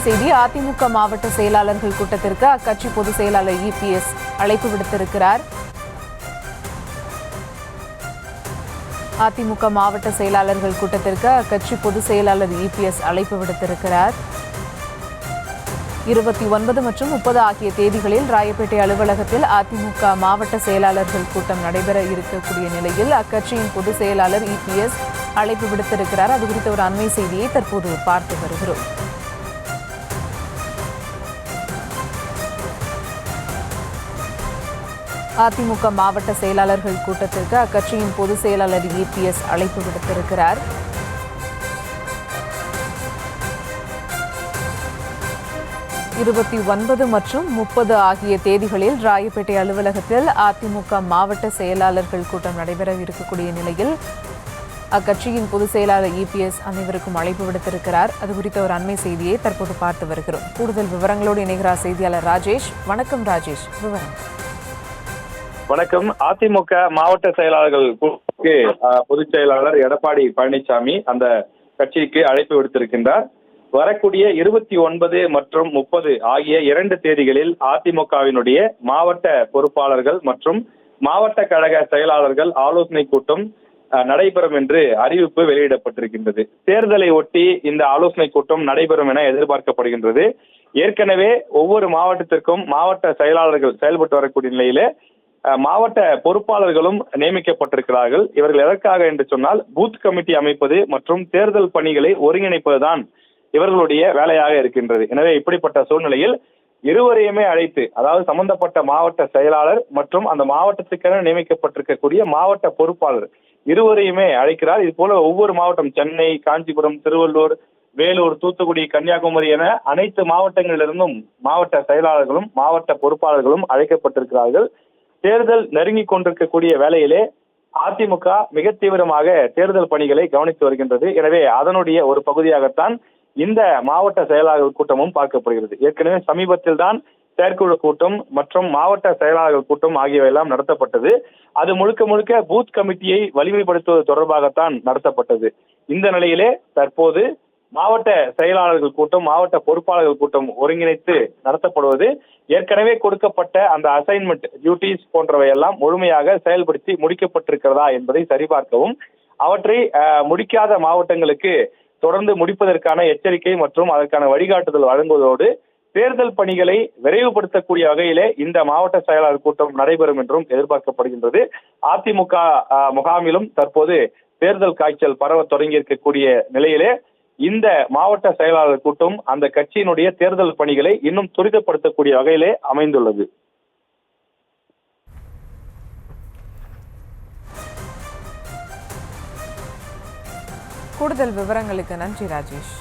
செய்தி. அதிமுக மாவட்ட செயலாளர்கள் கூட்டத்திற்கு அக்கட்சி பொதுச் செயலாளர் EPS அழைப்பு விடுத்திருக்கிறார். அதிமுக மாவட்ட செயலாளர்கள் கூட்டத்திற்கு அக்கட்சி பொதுச் செயலாளர் EPS அழைப்பு விடுத்திருக்கிறார். 29 மற்றும் 30 ஆகிய தேதிகளில் ராயப்பேட்டை அலுவலகத்தில் அதிமுக மாவட்ட செயலாளர்கள் கூட்டம் நடைபெற இருக்கக்கூடிய நிலையில் அக்கட்சியின் பொதுச் செயலாளர் EPS அழைப்பு விடுத்திருக்கிறார். அது குறித்த ஒரு அண்மை செய்தியை தற்போது பார்த்து வருகிறோம். அதிமுக மாவட்ட செயலாளர்கள் கூட்டத்திற்கு அக்கட்சியின் பொதுச் செயலாளர் EPS அழைப்பு விடுத்திருக்கிறார். இருபத்தி மற்றும் 30 ஆகிய தேதிகளில் ராயப்பேட்டை அலுவலகத்தில் அதிமுக மாவட்ட செயலாளர்கள் கூட்டம் நடைபெற இருக்கக்கூடிய நிலையில் அக்கட்சியின் பொதுச் செயலாளர் EPS அனைவருக்கும் அழைப்பு விடுத்திருக்கிறார். அது குறித்த ஒரு அண்மை செய்தியை தற்போது பார்த்து வருகிறோம். கூடுதல் விவரங்களோடு இணைகிறார் செய்தியாளர் ராஜேஷ். வணக்கம் ராஜேஷ், விவரம். வணக்கம். அதிமுக மாவட்ட செயலாளர்கள் பொதுச் செயலாளர் எடப்பாடி பழனிசாமி அந்த கட்சிக்கு அழைப்பு விடுத்திருக்கின்றார். வரக்கூடிய 29 மற்றும் 30 ஆகிய 2 தேதிகளில் அதிமுகவினுடைய மாவட்ட பொறுப்பாளர்கள் மற்றும் மாவட்ட கழக செயலாளர்கள் ஆலோசனை கூட்டம் நடைபெறும் என்று அறிவிப்பு வெளியிடப்பட்டிருக்கின்றது. தேர்தலை ஒட்டி இந்த ஆலோசனை கூட்டம் நடைபெறும் என எதிர்பார்க்கப்படுகின்றது. ஏற்கனவே ஒவ்வொரு மாவட்டத்திற்கும் மாவட்ட செயலாளர்கள் செயல்பட்டு வரக்கூடிய நிலையிலே மாவட்ட பொறுப்பாளர்களும் நியமிக்கப்பட்டிருக்கிறார்கள். இவர்கள் எதற்காக என்று சொன்னால் பூத் கமிட்டி அமைப்பது மற்றும் தேர்தல் பணிகளை ஒருங்கிணைப்பதுதான் இவர்களுடைய வேலையாக இருக்கின்றது. எனவே இப்படிப்பட்ட சூழ்நிலையில் இருவரையுமே அழைத்து, அதாவது சம்பந்தப்பட்ட மாவட்ட செயலாளர் மற்றும் அந்த மாவட்டத்துக்கென நியமிக்கப்பட்டிருக்கக்கூடிய மாவட்ட பொறுப்பாளர் இருவரையுமே அழைக்கிறார். இது போல ஒவ்வொரு மாவட்டம் சென்னை, காஞ்சிபுரம், திருவள்ளூர், வேலூர், தூத்துக்குடி, கன்னியாகுமரி என அனைத்து மாவட்டங்களிலிருந்தும் மாவட்ட செயலாளர்களும் மாவட்ட பொறுப்பாளர்களும் அழைக்கப்பட்டிருக்கிறார்கள். தேர்தல் நெருங்கி கொண்டிருக்கக்கூடிய வேளையிலே அதிமுக மிக தீவிரமாக தேர்தல் பணிகளை கவனித்து வருகின்றது. எனவே அதனுடைய ஒரு பகுதியாகத்தான் இந்த மாவட்ட செயலாளர்கள் கூட்டமும் பார்க்கப்படுகிறது. ஏற்கனவே சமீபத்தில் தான் செயற்குழு கூட்டம் மற்றும் மாவட்ட செயலாளர்கள் கூட்டம் ஆகியவையெல்லாம் நடத்தப்பட்டது. அது முழுக்க முழுக்க பூத் கமிட்டியை வலிமைப்படுத்துவது தொடர்பாகத்தான் நடத்தப்பட்டது. இந்த நிலையிலே தற்போது மாவட்ட செயலாளர்கள் கூட்டம், மாவட்ட பொறுப்பாளர்கள் கூட்டம் ஒருங்கிணைத்து நடத்தப்படுவது ஏற்கனவே கொடுக்கப்பட்ட அந்த அசைன்மெண்ட் டியூட்டிஸ் போன்றவையெல்லாம் முழுமையாக செயல்படுத்தி முடிக்கப்பட்டிருக்கிறதா என்பதை சரிபார்க்கவும், அவற்றை முடிக்காத மாவட்டங்களுக்கு தொடர்ந்து முடிப்பதற்கான எச்சரிக்கை மற்றும் அதற்கான வழிகாட்டுதல் வழங்குவதோடு தேர்தல் பணிகளை விரைவுபடுத்தக்கூடிய வகையிலே இந்த மாவட்ட செயலாளர் கூட்டம் நடைபெறும் என்றும் எதிர்பார்க்கப்படுகின்றது. அதிமுக முகாமிலும் தற்போது தேர்தல் காய்ச்சல் பரவ தொடங்கி இருக்கக்கூடிய நிலையிலே இந்த மாவட்ட செயலாளர் கூட்டம் அந்த கட்சியினுடைய தேர்தல் பணிகளை இன்னும் துரிதப்படுத்தக்கூடிய வகையிலே அமைந்துள்ளது. கூடுதல் விவரங்களுக்கு நன்றி ராஜேஷ்.